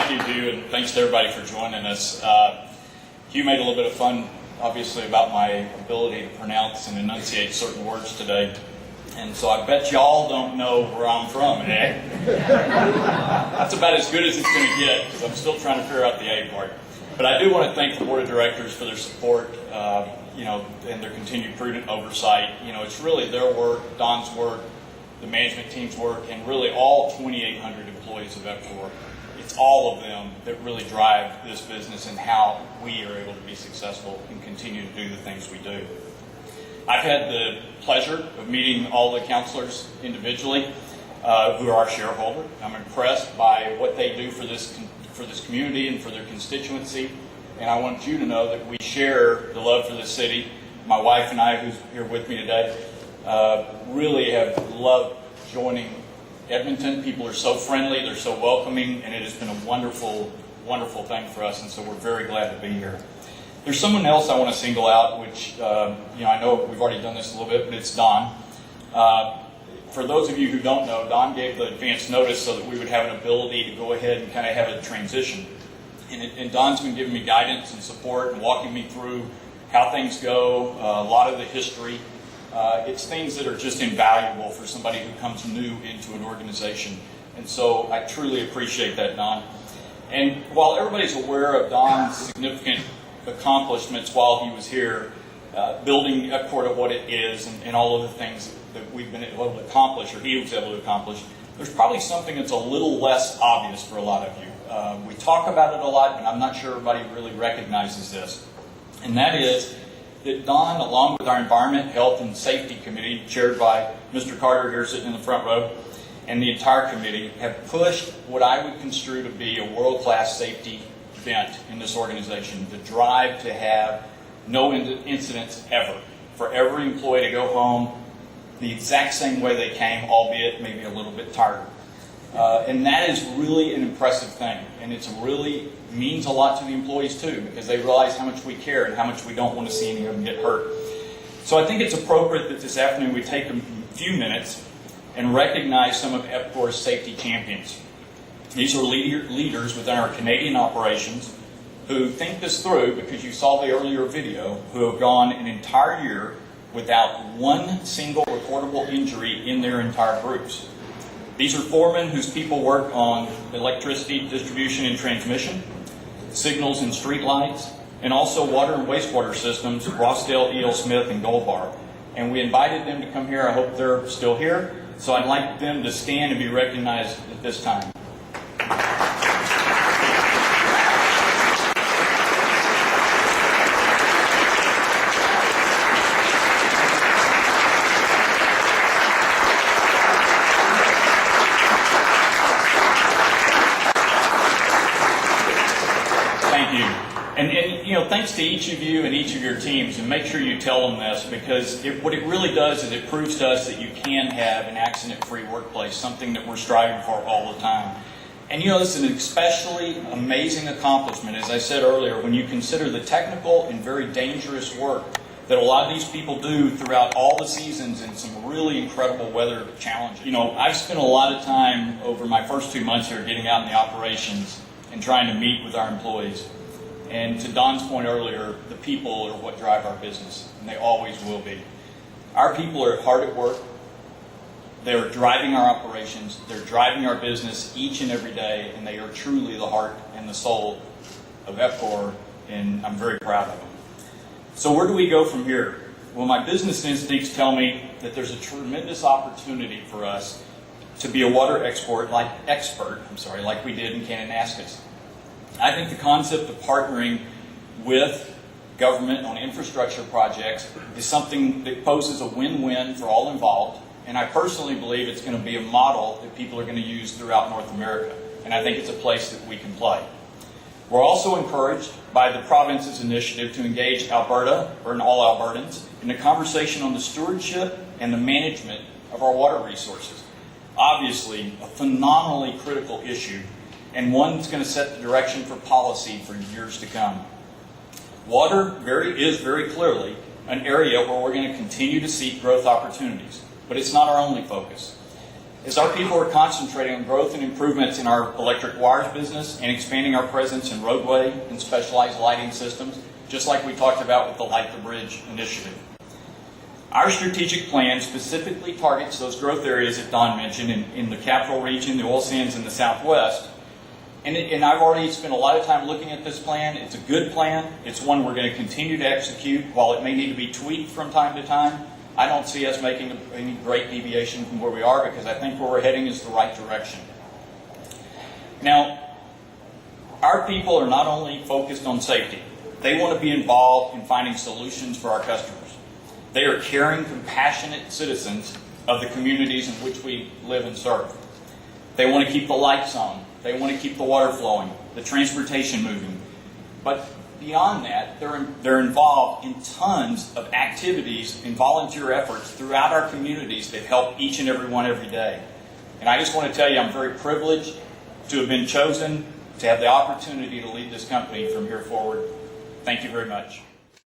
thank you, Hugh, and thanks to everybody for joining us. Hugh made a little bit of fun, obviously, about my ability to pronounce and enunciate certain words today. And so I bet y'all don't know where I'm from, eh? That's about as good as it's going to get, because I'm still trying to figure out the A part. But I do want to thank the Board of Directors for their support, and their continued prudent oversight. It's really their work, Don's work, the management team's work, and really all 2,800 employees of EPCOR. It's all of them that really drive this business and how we are able to be successful and continue to do the things we do. I've had the pleasure of meeting all the counselors individually who are our shareholder. I'm impressed by what they do for this community and for their constituency. And I want you to know that we share the love for the city. My wife and I, who's here with me today, really have loved joining Edmonton. People are so friendly, they're so welcoming, and it has been a wonderful, wonderful thing for us, and so we're very glad to be here. There's someone else I want to single out, which, I know we've already done this a little bit, but it's Don. For those of you who don't know, Don gave the advance notice so that we would have an ability to go ahead and kind of have a transition. And Don's been giving me guidance and support and walking me through how things go, a lot of the history. It's things that are just invaluable for somebody who comes new into an organization. And so I truly appreciate that, Don. And while everybody's aware of Don's significant accomplishments while he was here, building EPCOR to what it is and all of the things that we've been able to accomplish, or he was able to accomplish, there's probably something that's a little less obvious for a lot of you. We talk about it a lot, but I'm not sure everybody really recognizes this. And that is that Don, along with our Environment, Health, and Safety Committee, chaired by Mr. Carter here sitting in the front row, and the entire committee, have pushed what I would construe to be a world-class safety bent in this organization, the drive to have no incidents ever, for every employee to go home the exact same way they came, albeit maybe a little bit tired. And that is really an impressive thing, and it really means a lot to the employees too, because they realize how much we care and how much we don't want to see any of them get hurt. So I think it's appropriate that this afternoon we take a few minutes and recognize some of EPCOR's safety champions. These are leaders within our Canadian operations who think this through, because you saw the earlier video, who have gone an entire year without one single recordable injury in their entire groups. These are foremen whose people work on electricity distribution and transmission, signals and street lights, and also water and wastewater systems, Rossdale, E.L. Smith, and Gold Bar. And we invited them to come here. I hope they're still here. So I'd like them to stand and be recognized at this time. Thanks to each of you and each of your teams, and make sure you tell them this, because what it really does is it proves to us that you can have an accident-free workplace, something that we're striving for all the time. And this is an especially amazing accomplishment, as I said earlier, when you consider the technical and very dangerous work that a lot of these people do throughout all the seasons in some really incredible weather challenges. I've spent a lot of time over my first 2 months here getting out in the operations and trying to meet with our employees. And to Don's point earlier, the people are what drive our business, and they always will be. Our people are hard at work. They're driving our operations. They're driving our business each and every day, and they are truly the heart and the soul of EPCOR, and I'm very proud of them. So where do we go from here? Well, my business instincts tell me that there's a tremendous opportunity for us to be a water expert like we did in Kananaskis. I think the concept of partnering with government on infrastructure projects is something that poses a win-win for all involved, and I personally believe it's going to be a model that people are going to use throughout North America, and I think it's a place that we can play. We're also encouraged by the province's initiative to engage Alberta, or all Albertans, in a conversation on the stewardship and the management of our water resources. Obviously, a phenomenally critical issue, and one that's going to set the direction for policy for years to come. Water is very clearly an area where we're going to continue to seek growth opportunities, but it's not our only focus. As our people are concentrating on growth and improvements in our electric wires business and expanding our presence in roadway and specialized lighting systems, just like we talked about with the Light the Bridge initiative. Our strategic plan specifically targets those growth areas that Don mentioned in the capital region, the oil sands, and the Southwest. And I've already spent a lot of time looking at this plan. It's a good plan. It's one we're going to continue to execute. While it may need to be tweaked from time to time, I don't see us making any great deviation from where we are, because I think where we're heading is the right direction. Now, our people are not only focused on safety. They want to be involved in finding solutions for our customers. They are caring, compassionate citizens of the communities in which we live and serve. They want to keep the lights on. They want to keep the water flowing, the transportation moving. But beyond that, they're involved in tons of activities and volunteer efforts throughout our communities that help each and every one every day. And I just want to tell you, I'm very privileged to have been chosen to have the opportunity to lead this company from here forward. Thank you very much.